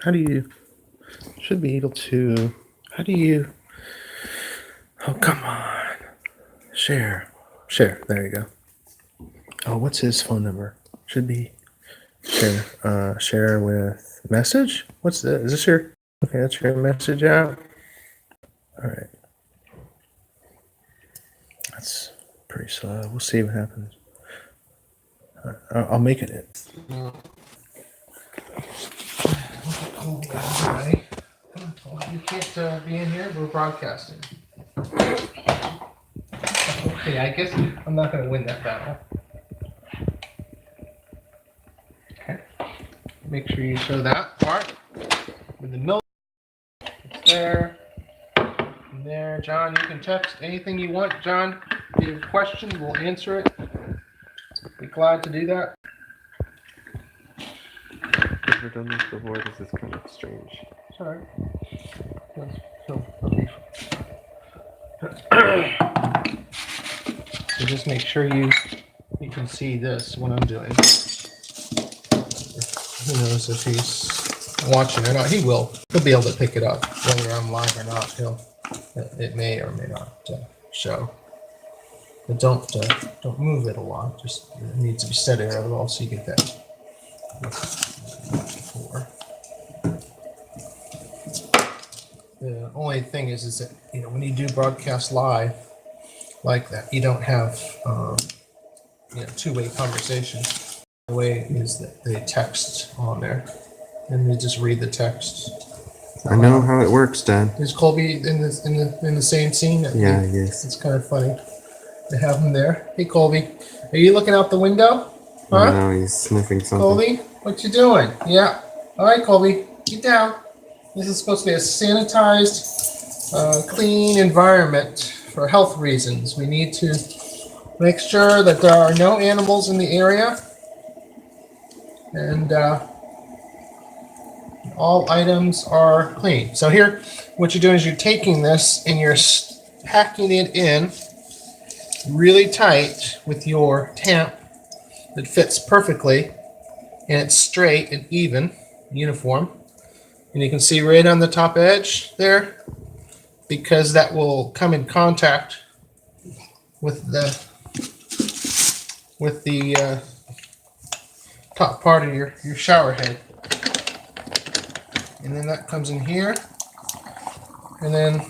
How do you? Should be able to. How do you? Oh, come on. Share. Share. There you go. Oh, what's his phone number? Should be share. Share with message. What's this? Is this your? Okay, that's your message out. All right. That's pretty slow. We'll see what happens. I'll make it. Hi. You can't be in here. We're broadcasting. Okay, I guess I'm not going to win that battle. Okay. Make sure you show that part with the milk. It's there. And there, John. You can text anything you want, John. If you have a question, we'll answer it. Be glad to do that. Never done this before. This is kind of strange. Sorry. So just make sure you can see this when I'm doing. Who knows if he's watching or not? He will. He'll be able to pick it up whether I'm live or not. It may or may not show. But don't move it a lot. Just it needs to be steady otherwise so you get that. The only thing is that when you do broadcast live like that, you don't have two-way conversation. The way is that they text on there, and they just read the text. I know how it works, Dad. Is Colby in the same scene? Yeah, yes. It's kind of funny to have him there. Hey, Colby, are you looking out the window? Huh? No, he's sniffing something. Colby, what you doing? Yeah. All right, Colby, get down. This is supposed to be a sanitized, clean environment for health reasons. We need to make sure that there are no animals in the area, and all items are clean. So here, what you're doing is you're taking this and you're packing it in really tight with your tamp that fits perfectly, and it's straight and even, uniform. And you can see right on the top edge there, because that will come in contact with the top part of your shower head. And then that comes in here. And then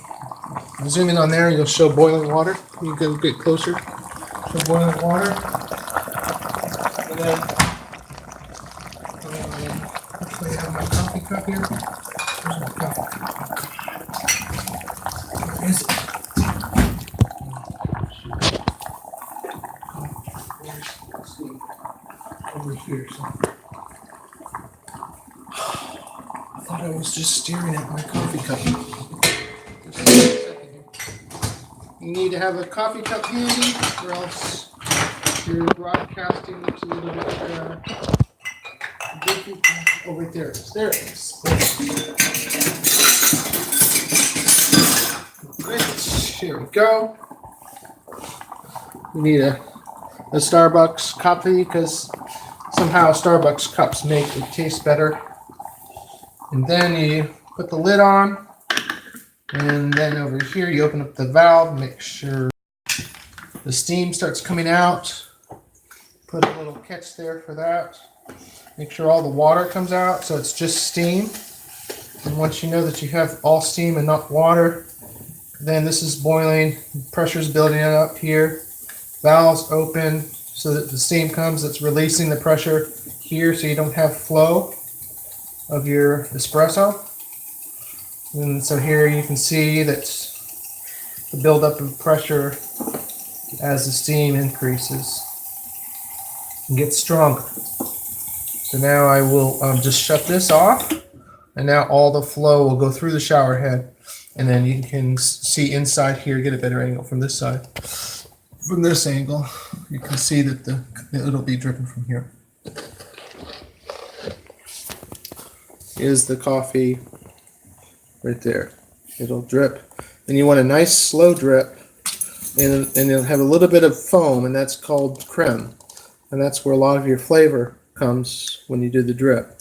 zoom in on there, you'll show boiling water. You go get closer. Show boiling water. And then actually I have my coffee cup here. Where's my coffee cup? Where is it? Over here. So. I thought I was just staring at my coffee cup. Just a second here. You need to have a coffee cup handy, or else your broadcasting looks a little bit different. Oh, right there it is. There it is. Great. Here we go. We need a Starbucks coffee because somehow Starbucks cups make it taste better. And then you put the lid on, and then over here you open up the valve, make sure the steam starts coming out. Put a little catch there for that. Make sure all the water comes out so it's just steam. And once you know that you have all steam and not water, then this is boiling, pressure's building up here. Valves open so that the steam comes, it's releasing the pressure here so you don't have flow of your espresso. And so here you can see that the buildup of pressure as the steam increases and gets stronger. So now I will just shut this off, and now all the flow will go through the shower head, and then you can see inside here, get a better angle from this side. From this angle, you can see that it'll be dripping from here. Is the coffee right there. It'll drip. And you want a nice slow drip, and it'll have a little bit of foam, and that's called creme. And that's where a lot of your flavor comes when you do the drip.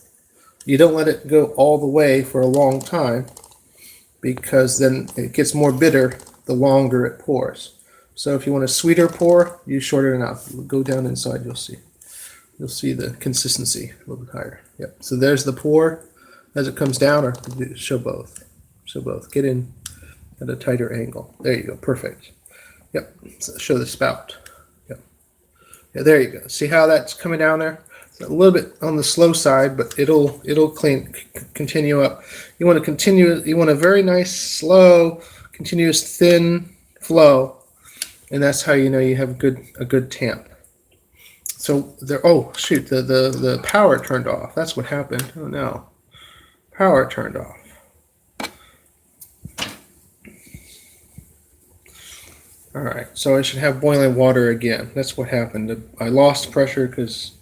You don't let it go all the way for a long time, because then it gets more bitter the longer it pours. So if you want a sweeter pour, you shorten it out. Go down inside, you'll see. You'll see the consistency a little bit higher. Yep. So there's the pour as it comes down, or show both. Show both. Get in at a tighter angle. There you go. Perfect. Yep. So show the spout. Yep. Yeah, there you go. See how that's coming down there? It's a little bit on the slow side, but it'll continue up. You want to continue. You want a very nice, slow, continuous, thin flow, and that's how you know you have a good tamp. So there. Oh shoot! The power turned off. That's what happened. Oh no, power turned off. All right. So I should have boiling water again. That's what happened. I lost pressure because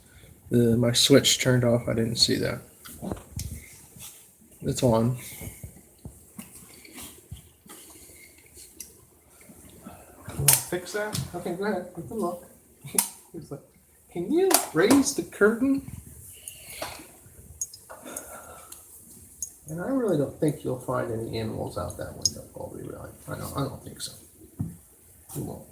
my switch turned off. I didn't see that. It's on. Can I fix that? Okay, go ahead. Take a look. He's like, can you raise the curtain? And I really don't think you'll find any animals out that window, probably, really. I don't think so. You won't.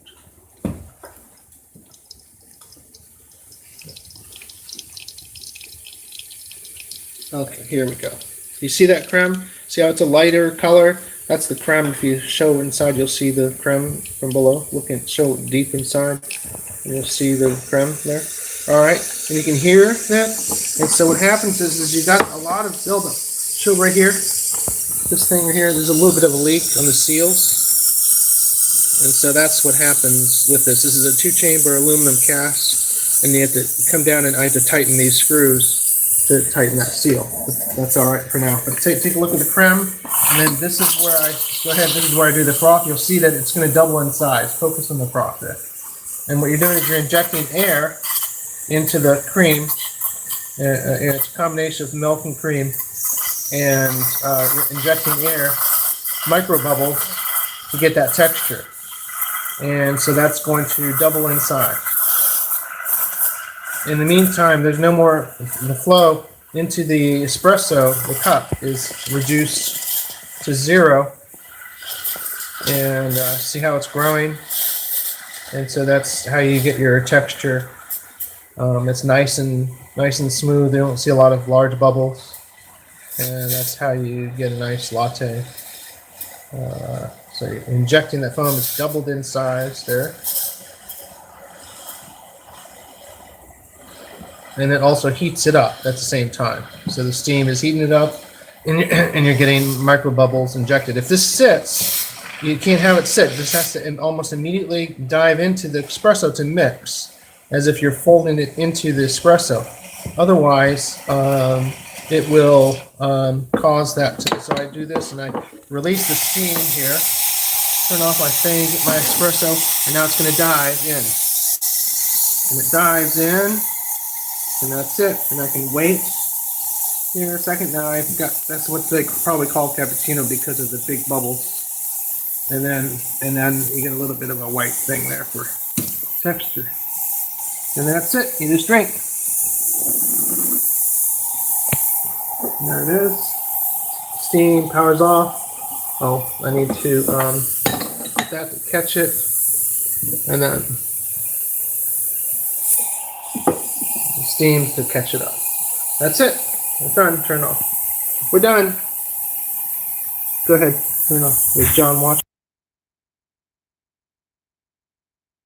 Okay, here we go. You see that creme? See how it's a lighter color? That's the creme. If you show inside, you'll see the creme from below. Show deep inside, and you'll see the creme there. All right, and you can hear that. And so what happens is you got a lot of buildup. Show right here, this thing right here. There's a little bit of a leak on the seals, and so that's what happens with this. This is a 2-chamber aluminum cast, and you have to come down and I have to tighten these screws to tighten that seal. That's all right for now. But take a look at the creme, and then this is where This is where I do the froth. You'll see that it's going to double in size. Focus on the froth there. And what you're doing is you're injecting air into the cream. And it's a combination of milk and cream, and you're injecting air, micro bubbles, to get that texture. And so that's going to double in size. In the meantime, there's no more, the flow into the espresso, the cup, is reduced to 0. And see how it's growing? And so that's how you get your texture. It's nice and smooth. You don't see a lot of large bubbles. And that's how you get a nice latte. So you're injecting that foam. It's doubled in size there. And it also heats it up at the same time. So the steam is heating it up, and you're getting micro bubbles injected. If this sits, you can't have it sit. This has to almost immediately dive into the espresso to mix, as if you're folding it into the espresso. Otherwise, it will cause that to. So I do this, and I release the steam here, turn off my thing, get my espresso, and now it's going to dive in. And it dives in. And that's it. And I can wait here a second. Now I've got, that's what they probably call cappuccino because of the big bubbles. And then you get a little bit of a white thing there for texture. And that's it. You just drink. And there it is. Steam powers off. Oh, I need to get that to catch it. And then steam to catch it up. That's it. It's done. Turn off. We're done. Go ahead. Turn off. Is John watching?